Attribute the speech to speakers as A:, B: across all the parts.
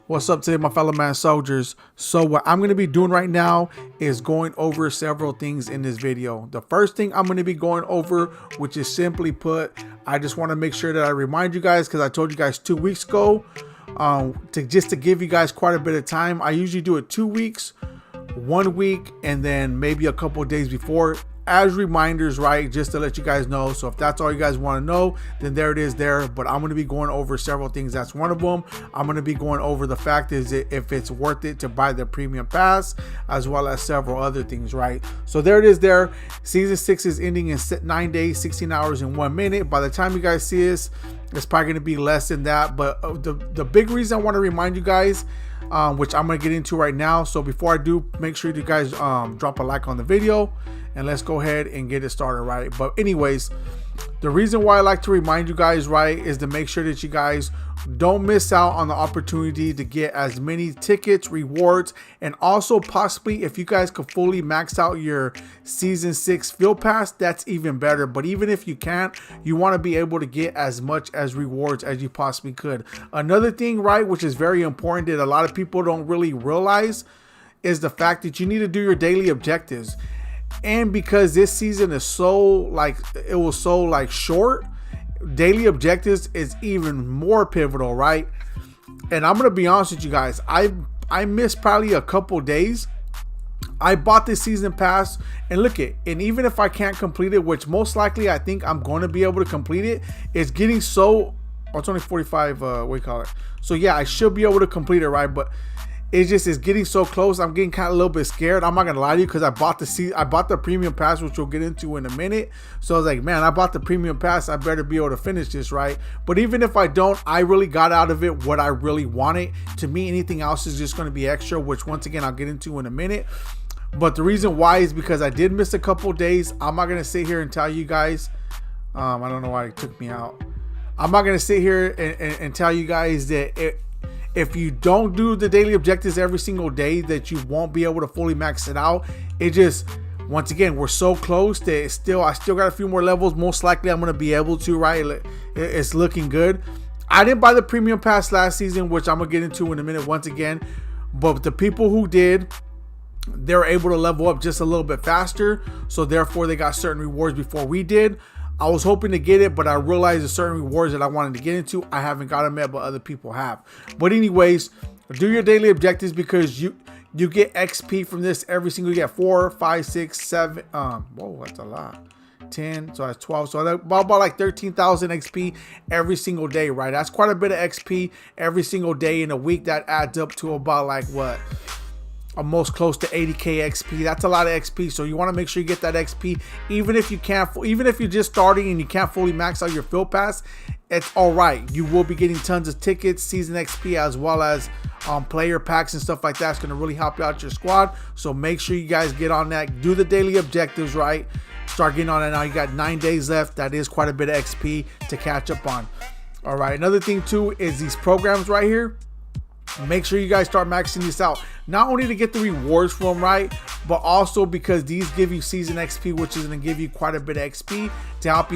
A: What's up today, my fellow man soldiers? So what I'm going to be doing right now is going over several things in this video. The first thing I'm going to be going over, which is simply put, I just want to make sure that I remind you guys, because I told you guys 2 weeks ago, to give you guys quite a bit of time. I usually do it 2 weeks, 1 week, and then maybe a couple of days before, as reminders, right? Just to let you guys know. So if that's all you guys want to know, then there it is there. But I'm going to be going over several things. That's one of them. I'm going to be going over the fact is if it's worth it to buy the premium pass, as well as several other things, right? So there it is there. Season 6 is ending in 9 days, 16 hours and 1 minute. By the time you guys see this, it's probably going to be less than that. But the big reason I want to remind you guys, which I'm going to get into right now. So before I do, make sure you guys drop a like on the video, and let's go ahead and get it started, right? But anyways, the reason why I like to remind you guys, right, is to make sure that you guys don't miss out on the opportunity to get as many tickets, rewards, and also possibly if you guys could fully max out your season 6 field pass, that's even better. But even if you can't, you want to be able to get as much as rewards as you possibly could. Another thing, right, which is very important that a lot of people don't really realize, is the fact that you need to do your daily objectives. And because this season is so short, daily objectives is even more pivotal, right? And I'm gonna be honest with you guys, I missed probably a couple days. I bought this season pass, and look it, and even if I can't complete it, which most likely I think I'm going to be able to complete it, it's getting so, oh, it's only 45 what do you call it? So yeah, I should be able to complete it, right? But it just is getting so close. I'm getting kind of a little bit scared. I'm not gonna lie to you, because I bought the premium pass, which we'll get into in a minute. So I was like, man, I bought the premium pass, I better be able to finish this, right? But even if I don't, I really got out of it what I really wanted. To me, anything else is just going to be extra, which once again I'll get into in a minute. But the reason why is because I did miss a couple days. I'm not gonna sit here and tell you guys, I don't know why it took me out. I'm not gonna sit here and tell you guys that if you don't do the daily objectives every single day, that you won't be able to fully max it out. It just, once again, we're so close that I still got a few more levels. Most likely I'm going to be able to, right? It's looking good. I didn't buy the premium pass last season, which I'm going to get into in a minute once again. But the people who did, they're able to level up just a little bit faster. So therefore they got certain rewards before we did. I was hoping to get it, but I realized there's certain rewards that I wanted to get into, I haven't got them yet, but other people have. But anyways, do your daily objectives, because you get XP from this every single, you get 4, 5, 6, 7. Whoa, that's a lot. 10, so that's 12. So that's about like 13,000 XP every single day, right? That's quite a bit of XP every single day in a week. That adds up to about like what? Almost close to 80k XP. That's a lot of XP. So you want to make sure you get that XP, even if you're just starting and you can't fully max out your field pass. It's all right. You will be getting tons of tickets, season XP, as well as player packs and stuff like that. It's going to really help you out your squad. So make sure you guys get on that. Do the daily objectives, right? Start getting on that now. You got 9 days left. That is quite a bit of XP to catch up on. All right. Another thing too is these programs right here. Make sure you guys start maxing this out, not only to get the rewards from, right, but also because these give you season XP, which is going to give you quite a bit of XP to help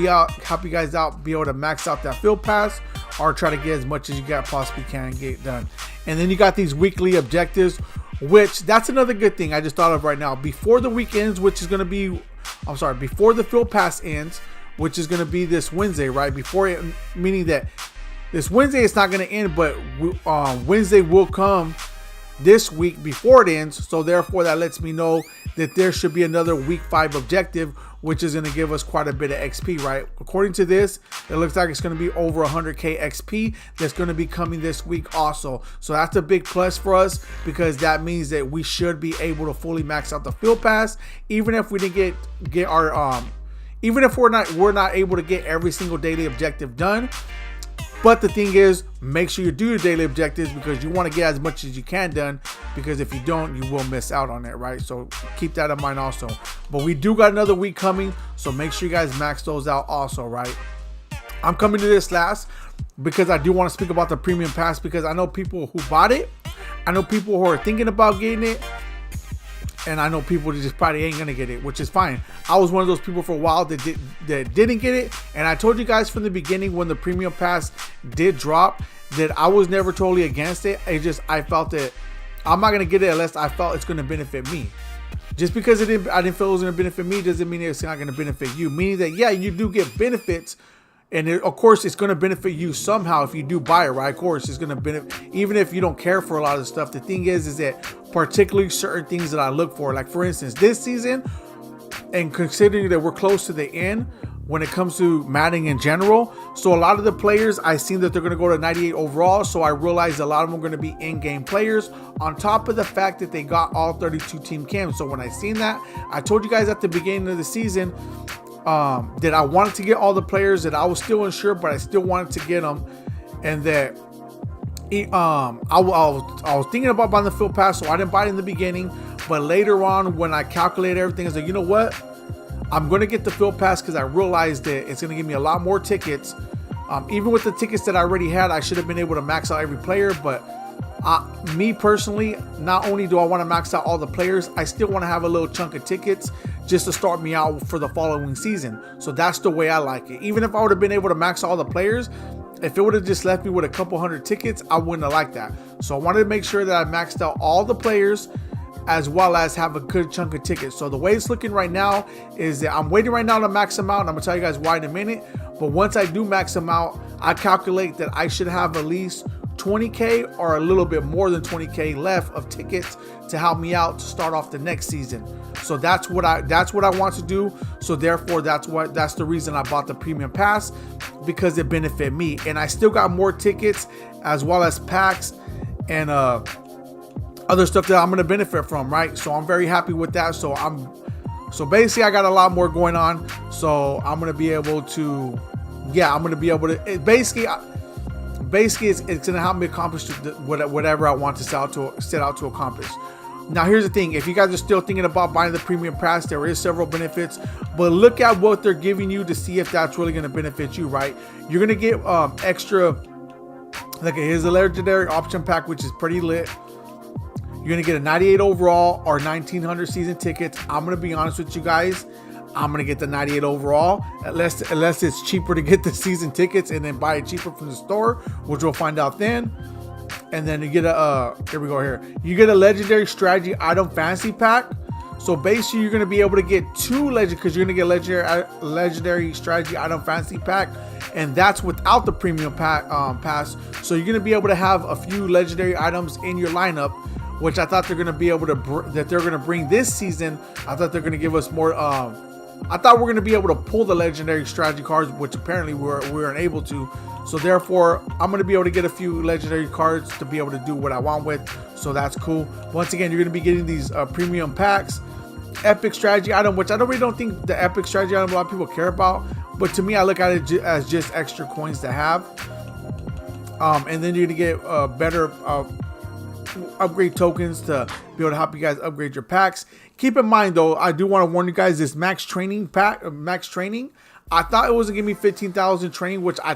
A: you guys out, be able to max out that field pass, or try to get as much as you possibly can get done. And then you got these weekly objectives, which that's another good thing I just thought of right now. Before the week ends, which is going to be, before the field pass ends, which is going to be this Wednesday, right? Before it, meaning that this Wednesday it's not going to end, but Wednesday will come this week before it ends. So therefore that lets me know that there should be another week 5 objective, which is going to give us quite a bit of XP, right? According to this, it looks like it's going to be over 100k XP that's going to be coming this week also. So that's a big plus for us, because that means that we should be able to fully max out the field pass, even if we didn't get our even if we're not able to get every single daily objective done. But the thing is, make sure you do your daily objectives, because you want to get as much as you can done, because if you don't, you will miss out on it, right? So keep that in mind also. But we do got another week coming, so make sure you guys max those out also, right? I'm coming to this last because I do want to speak about the premium pass, because I know people who bought it. I know people who are thinking about getting it. And I know people that just probably ain't gonna get it, which is fine. I was one of those people for a while that didn't get it, and I told you guys from the beginning when the premium pass did drop that I was never totally against it. It just, I felt that I'm not going to get it unless I felt it's going to benefit me. Just because I didn't feel it was going to benefit me doesn't mean it's not going to benefit you. Meaning that, yeah, you do get benefits. And of course, it's going to benefit you somehow if you do buy it, right? Of course, it's going to benefit, even if you don't care for a lot of stuff. The thing is that particularly certain things that I look for, like for instance, this season, and considering that we're close to the end when it comes to Madden in general. So a lot of the players, I seen that they're going to go to 98 overall. So I realized a lot of them are going to be in-game players, on top of the fact that they got all 32 team cams. So when I seen that, I told you guys at the beginning of the season that I wanted to get all the players, that I was still unsure, but I still wanted to get them. And that I was thinking about buying the field pass, so I didn't buy it in the beginning. But later on, when I calculated everything, I was like, you know what? I'm going to get the field pass because I realized that it's going to give me a lot more tickets. Even with the tickets that I already had, I should have been able to max out every player. But me personally, not only do I want to max out all the players, I still want to have a little chunk of tickets just to start me out for the following season. So that's the way I like it. Even if I would have been able to max all the players, if it would have just left me with a couple hundred tickets, I wouldn't have liked that. So I wanted to make sure that I maxed out all the players as well as have a good chunk of tickets. So the way it's looking right now is that I'm waiting right now to max them out, and I'm gonna tell you guys why in a minute. But once I do max them out, I calculate that I should have at least 20K or a little bit more than 20K left of tickets to help me out to start off the next season. So that's what I want to do. So therefore, that's the reason I bought the premium pass, because it benefit me. And I still got more tickets as well as packs and other stuff that I'm going to benefit from, right? So I'm very happy with that. So basically I got a lot more going on. So I'm going to be able to, basically it's going to help me accomplish whatever I want to set out to accomplish. Now here's the thing, if you guys are still thinking about buying the premium pass, there is several benefits, but look at what they're giving you to see if that's really going to benefit you, right? You're going to get extra, like here's a legendary option pack, which is pretty lit. You're going to get a 98 overall or 1900 season tickets. I'm going to be honest with you guys, I'm going to get the 98 overall, unless it's cheaper to get the season tickets and then buy it cheaper from the store, which we'll find out then. And then you get you get a legendary strategy item fantasy pack. So basically you're going to be able to get two because you're going to get legendary strategy item fantasy pack, and that's without the premium pass. So you're going to be able to have a few legendary items in your lineup, which I thought they're going to be able to bring this season. I thought they're going to give us more. I thought we're going to be able to pull the legendary strategy cards, which apparently we weren't able to. So therefore, I'm going to be able to get a few legendary cards to be able to do what I want with. So that's cool. Once again, you're going to be getting these premium packs, epic strategy item, which I really don't think the epic strategy item a lot of people care about. But to me, I look at it as just extra coins to have. And then you're going to get better upgrade tokens to be able to help you guys upgrade your packs. Keep in mind though, I do want to warn you guys, this max training pack, I thought it was gonna give me 15,000 training, which I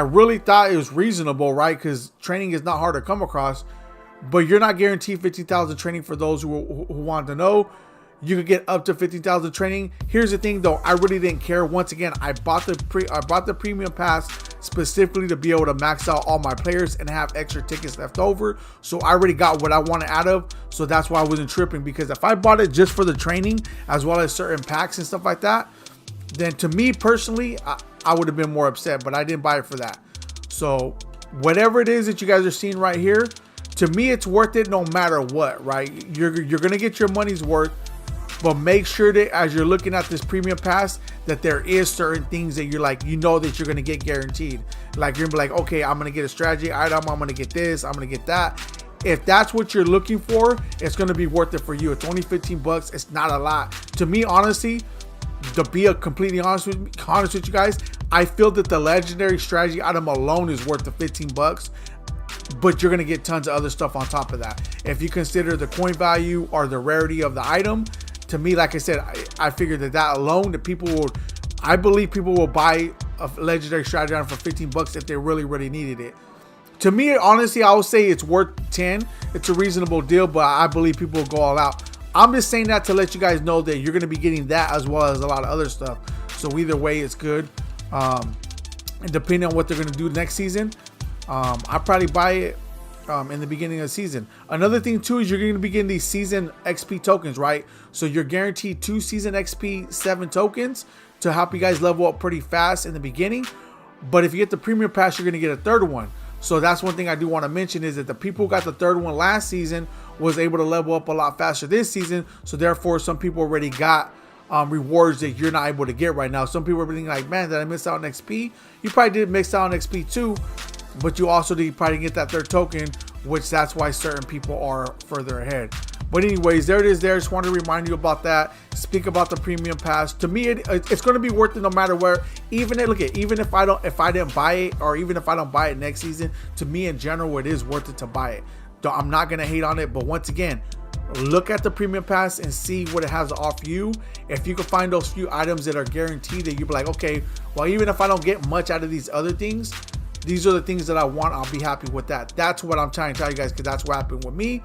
A: really thought it was reasonable, right? Because training is not hard to come across, but you're not guaranteed 15,000 training. For those who want to know, you could get up to 15,000 training. Here's the thing though, I really didn't care. Once again, I bought the premium pass specifically to be able to max out all my players and have extra tickets left over. So I already got what I wanted out of. So that's why I wasn't tripping, because if I bought it just for the training as well as certain packs and stuff like that, then to me personally, I would have been more upset, but I didn't buy it for that. So whatever it is that you guys are seeing right here, to me, it's worth it no matter what, right? You're going to get your money's worth. But make sure that as you're looking at this premium pass, that there is certain things that you're like, that you're going to get guaranteed. Like you're going to be like, okay, I'm going to get a strategy item. I'm going to get this. I'm going to get that. If that's what you're looking for, it's going to be worth it for you. It's only 15 bucks. It's not a lot. To me, honestly, to be completely honest with you guys, I feel that the legendary strategy item alone is worth the 15 bucks. But you're going to get tons of other stuff on top of that. If you consider the coin value or the rarity of the item, to me, like I said, I figured that alone, I believe people will buy a legendary strategy item for 15 bucks if they really, really needed it. To me, honestly, I would say it's worth 10. It's a reasonable deal, but I believe people will go all out. I'm just saying that to let you guys know that you're going to be getting that as well as a lot of other stuff. So either way, it's good. And depending on what they're going to do next season, I probably buy it in the beginning of the season. Another thing too is you're going to be getting these season XP tokens, right? So you're guaranteed 2 season XP 7 tokens to help you guys level up pretty fast in the beginning. But if you get the premium pass, you're going to get a third one. So that's one thing I do want to mention is that the people who got the third one last season was able to level up a lot faster this season. So therefore, some people already got rewards that you're not able to get right now. Some people are thinking like, man, did I miss out on XP? You probably did miss out on XP too, but you also did probably get that third token, which that's why certain people are further ahead. But anyways, there it is there. Just wanted to remind you about that. Speak about the premium pass. To me, it's going to be worth it no matter where. Even if I didn't buy it, or even if I don't buy it next season, to me in general, it is worth it to buy it. I'm not going to hate on it, but once again, look at the premium pass and see what it has to offer you. If you can find those few items that are guaranteed, that you'll be like, okay, well, even if I don't get much out of these other things, these are the things that I want, I'll be happy with that. That's what I'm trying to tell you guys, because that's what happened with me.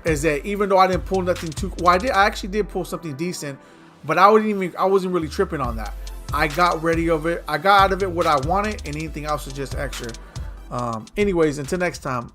A: Is that even though I didn't pull nothing too, well, I actually did pull something decent, but I wasn't really tripping on that. I got ready of it. I got out of it what I wanted, and anything else was just extra. Anyways, until next time.